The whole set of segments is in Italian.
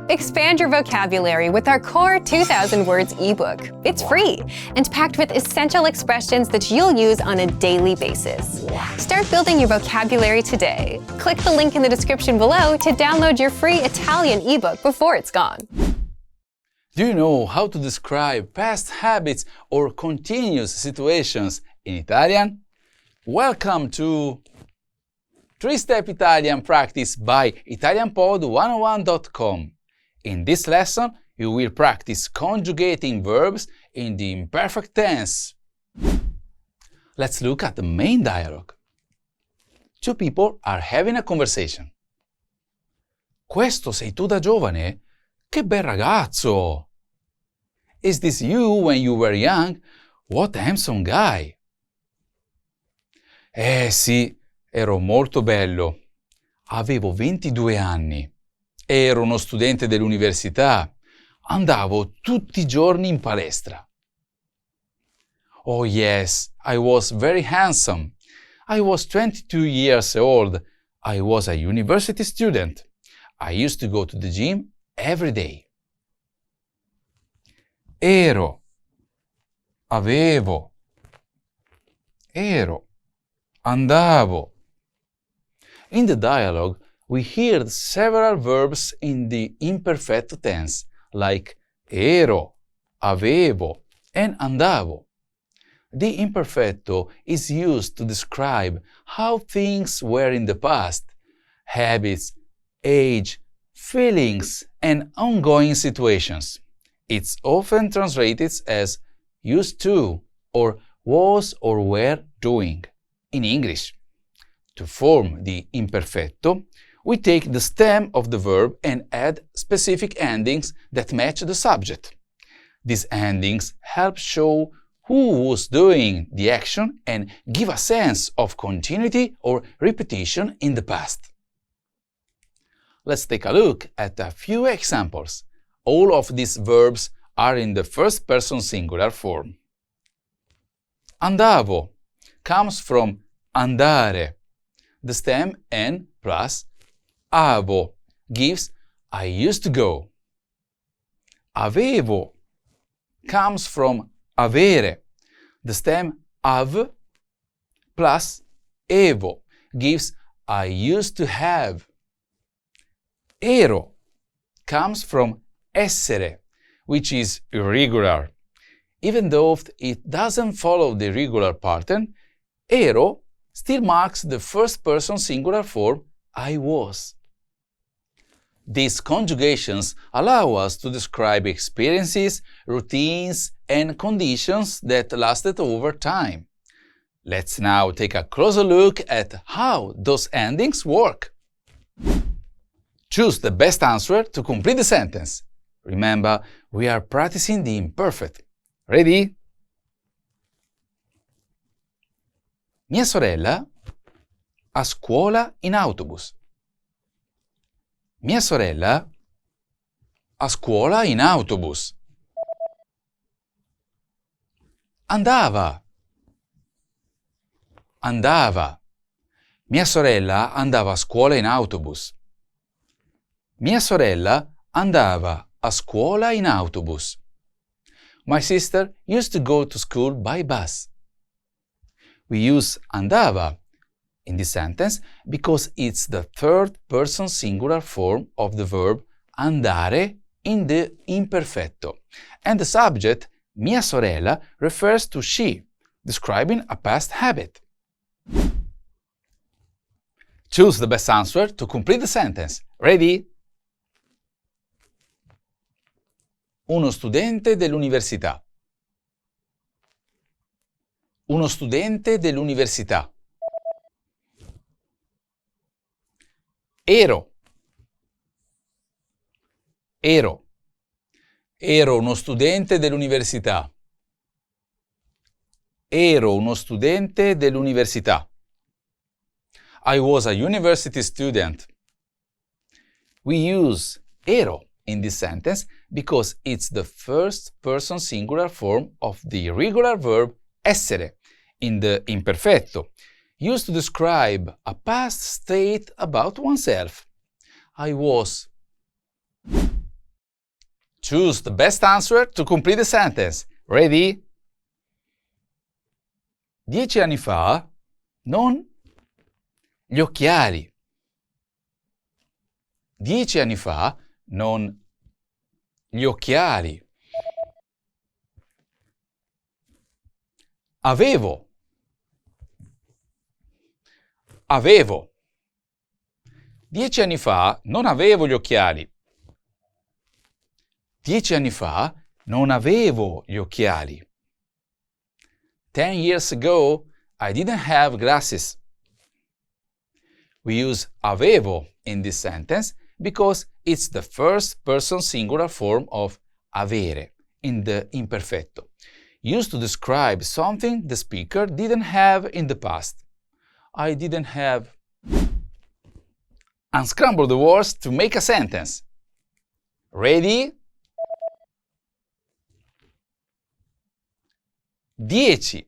Expand your vocabulary with our Core 2000 Words ebook. It's free and packed with essential expressions that you'll use on a daily basis. Start building your vocabulary today. Click the link in the description below to download your free Italian ebook before it's gone. Do you know how to describe past habits or continuous situations in Italian? Welcome to 3-Step Italian Practice by ItalianPod101.com. In this lesson, you will practice conjugating verbs in the imperfect tense. Let's look at the main dialogue. Two people are having a conversation. Questo sei tu da giovane? Che bel ragazzo! Is this you when you were young? What a handsome guy! Sì, ero molto bello. Avevo 22 anni. Ero uno studente dell'università. Andavo tutti i giorni in palestra. Oh yes, I was very handsome. I was 22 years old. I was a university student. I used to go to the gym every day. Ero, avevo, ero, andavo. In the dialogue, we heard several verbs in the imperfect tense, like ero, avevo, and andavo. The imperfecto is used to describe how things were in the past, habits, age, feelings, and ongoing situations. It's often translated as used to or was or were doing in English. To form the imperfecto, we take the stem of the verb and add specific endings that match the subject. These endings help show who was doing the action and give a sense of continuity or repetition in the past. Let's take a look at a few examples. All of these verbs are in the first person singular form. Andavo comes from andare. The stem N plus avo gives I used to go. Avevo comes from avere. The stem av plus evo gives I used to have. Ero comes from essere, which is irregular. Even though it doesn't follow the regular pattern, ero still marks the first person singular form I was. These conjugations allow us to describe experiences, routines, and conditions that lasted over time. Let's now take a closer look at how those endings work. Choose the best answer to complete the sentence. Remember, we are practicing the imperfect. Ready? Mia sorella a scuola in autobus. Mia sorella a scuola in autobus. Andava. Andava. Mia sorella andava a scuola in autobus. Mia sorella andava a scuola in autobus. My sister used to go to school by bus. We use andava in this sentence because it's the third person singular form of the verb andare in the imperfecto, and the subject, mia sorella, refers to she, describing a past habit. Choose the best answer to complete the sentence. Ready? Uno studente dell'università. Uno studente dell'università. Ero. Ero. Ero uno studente dell'università. Ero uno studente dell'università. I was a university student. We use ero in this sentence because it's the first person singular form of the regular verb essere in the imperfecto, used to describe a past state about oneself. I was. Choose the best answer to complete the sentence. Ready? 10 anni fa, non gli occhiali. 10 anni fa, non gli occhiali. Avevo. 10 anni fa non avevo gli occhiali. 10 anni fa non avevo gli occhiali. 10 years ago, I didn't have glasses. We use avevo in this sentence because it's the first person singular form of avere in the imperfetto, used to describe something the speaker didn't have in the past. I didn't have. Unscramble the words to make a sentence. Ready? 10.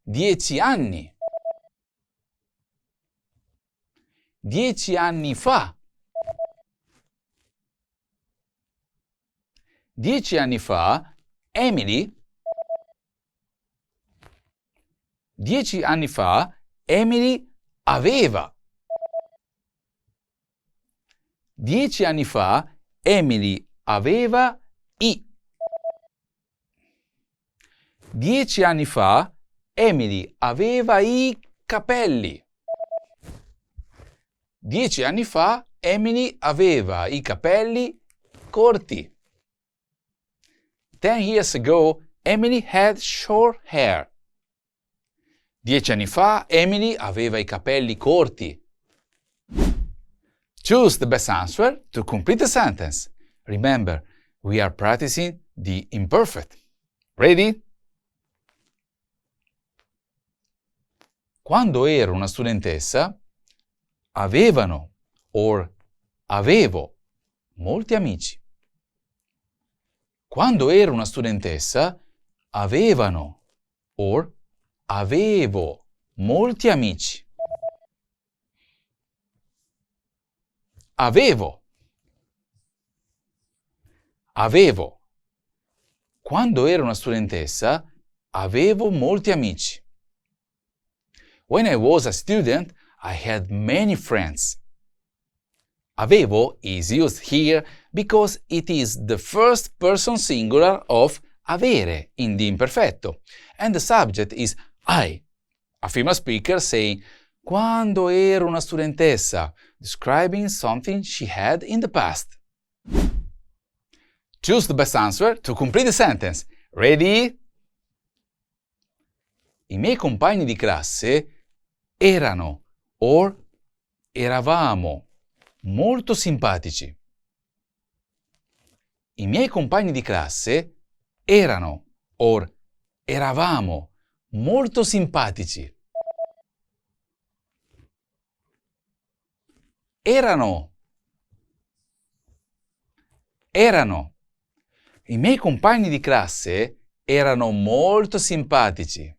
10 anni. 10 anni fa. 10 anni fa, Emily. 10 anni fa, Emily aveva. 10 anni fa, Emily aveva i. 10 anni fa, Emily aveva i capelli. 10 anni fa, Emily aveva i capelli corti. 10 years ago, Emily had short hair. 10 anni fa, Emily aveva i capelli corti. Choose the best answer to complete the sentence. Remember, we are practicing the imperfect. Ready? Quando ero una studentessa, avevano or avevo molti amici. Quando ero una studentessa, avevano or avevo molti amici. Avevo. Quando ero una studentessa, avevo molti amici. When I was a student, I had many friends. Avevo is used here because it is the first person singular of avere in the imperfetto, and the subject is I, a female speaker saying quando ero una studentessa, describing something she had in the past. Choose the best answer to complete the sentence. Ready? I miei compagni di classe erano or eravamo molto simpatici. I miei compagni di classe erano or eravamo molto simpatici. Erano. I miei compagni di classe erano molto simpatici.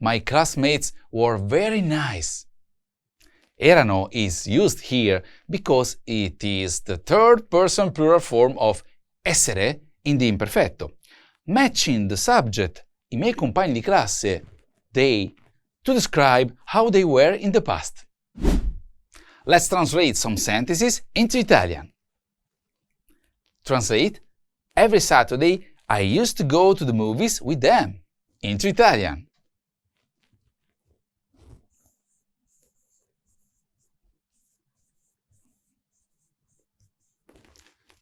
My classmates were very nice. Erano is used here because it is the third person plural form of essere in the imperfetto, matching the subject, i miei compagni di classe, they, to describe how they were in the past. Let's translate some sentences into Italian. Translate: every Saturday I used to go to the movies with them. Into Italian.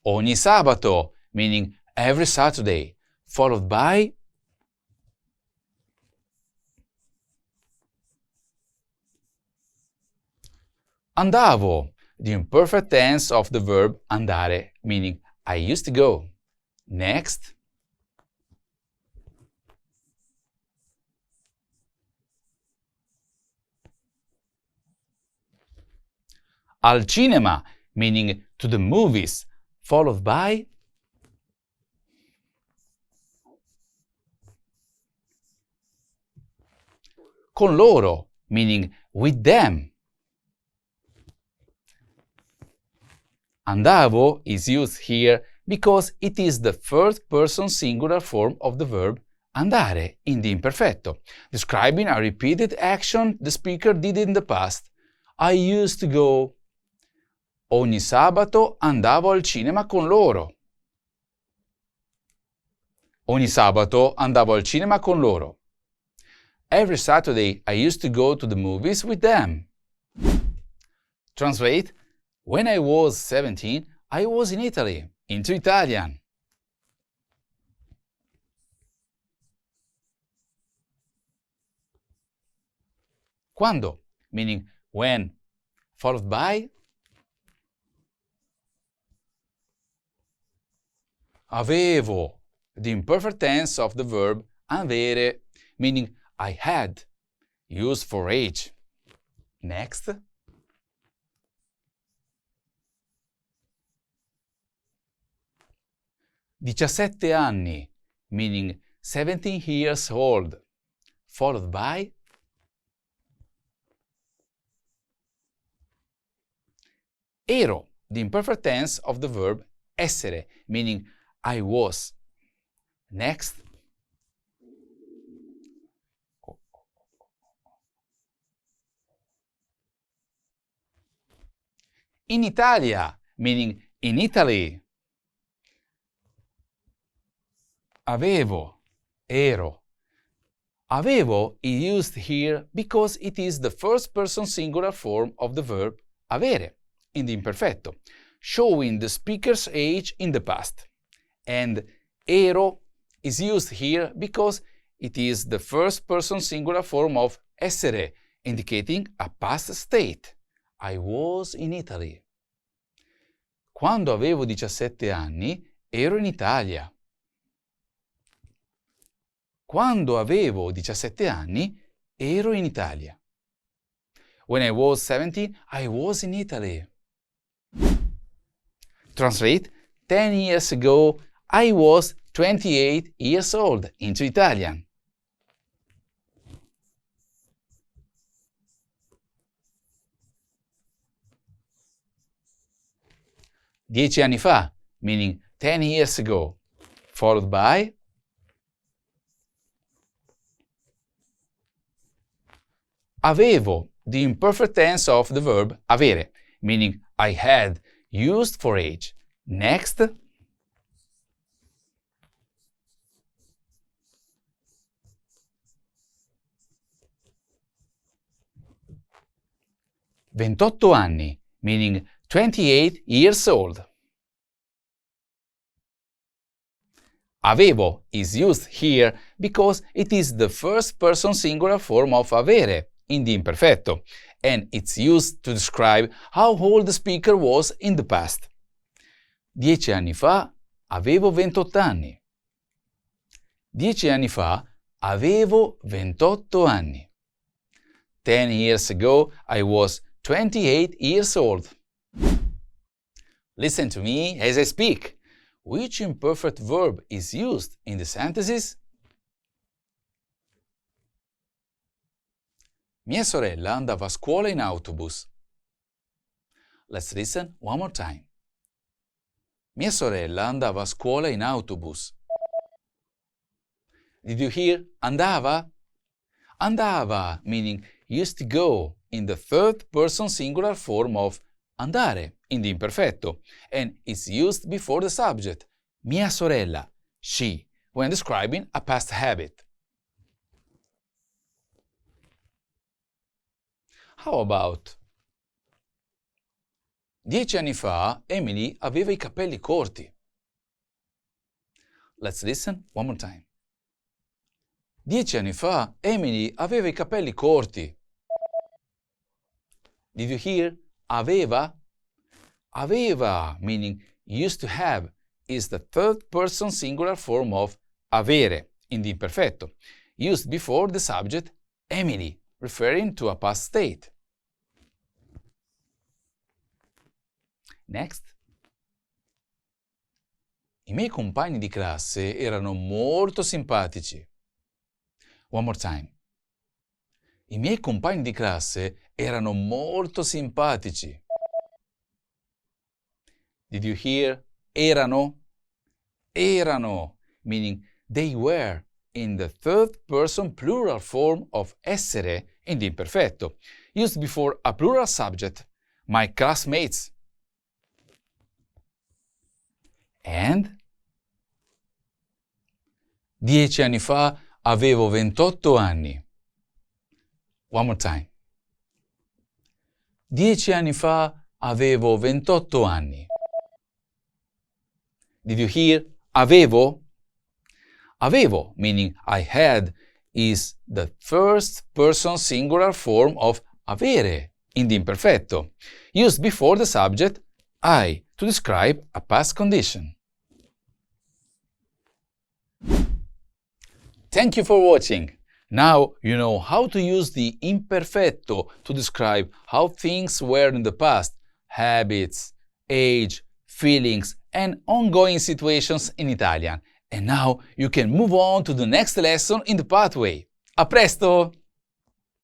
Ogni sabato, meaning every Saturday, followed by andavo, the imperfect tense of the verb andare, meaning I used to go. Next. Al cinema, meaning to the movies, followed by con loro, meaning with them. Andavo is used here because it is the third-person singular form of the verb andare in the imperfetto, describing a repeated action the speaker did in the past. I used to go. Ogni sabato andavo al cinema con loro. Ogni sabato andavo al cinema con loro. Every Saturday I used to go to the movies with them. Translate: when I was 17, I was in Italy, into Italian. Quando, meaning when, followed by avevo, the imperfect tense of the verb avere, meaning I had, used for age. Next. 17 anni, meaning 17 years old, followed by ero, the imperfect tense of the verb essere, meaning I was. Next. In Italia, meaning in Italy. Avevo, ero. Avevo is used here because it is the first-person singular form of the verb avere in the imperfetto, showing the speaker's age in the past. And ero is used here because it is the first-person singular form of essere, indicating a past state. I was in Italy. Quando avevo 17 anni, ero in Italia. Quando avevo 17 anni, ero in Italia. When I was 17, I was in Italy. Translate: 10 years ago, I was 28 years old, into Italian. Dieci anni fa, meaning 10 years ago, followed by avevo, the imperfect tense of the verb avere, meaning I had, used for age. Next. Ventotto anni, meaning 28 years old. Avevo is used here because it is the first-person singular form of avere in the imperfetto, and it's used to describe how old the speaker was in the past. 10 anni fa avevo 28 anni. 10 anni fa avevo 28 anni. 10 years ago I was 28 years old. Listen to me as I speak. Which imperfect verb is used in the sentences? Mia sorella andava a scuola in autobus. Let's listen one more time. Mia sorella andava a scuola in autobus. Did you hear andava? Andava, meaning used to go, in the third-person singular form of andare in the imperfetto, and is used before the subject, mia sorella, she, when describing a past habit. How about 10 anni fa Emily aveva i capelli corti. Let's listen one more time. 10 anni fa Emily aveva i capelli corti. Did you hear aveva? Aveva, meaning used to have, is the third-person singular form of avere in the imperfetto, used before the subject Emily, referring to a past state. Next. I miei compagni di classe erano molto simpatici. One more time. I miei compagni di classe erano molto simpatici. Did you hear? Erano. Erano, meaning they were, in the third person plural form of essere in the imperfetto, used before a plural subject, my classmates. And 10 anni fa avevo 28 anni. One more time. 10 anni fa avevo 28 anni. Did you hear? Avevo? Avevo, meaning I had, is the first person singular form of avere in the imperfetto, used before the subject I to describe a past condition. Thank you for watching. Now you know how to use the imperfetto to describe how things were in the past, habits, age, feelings, and ongoing situations in Italian. And now you can move on to the next lesson in the pathway. A presto!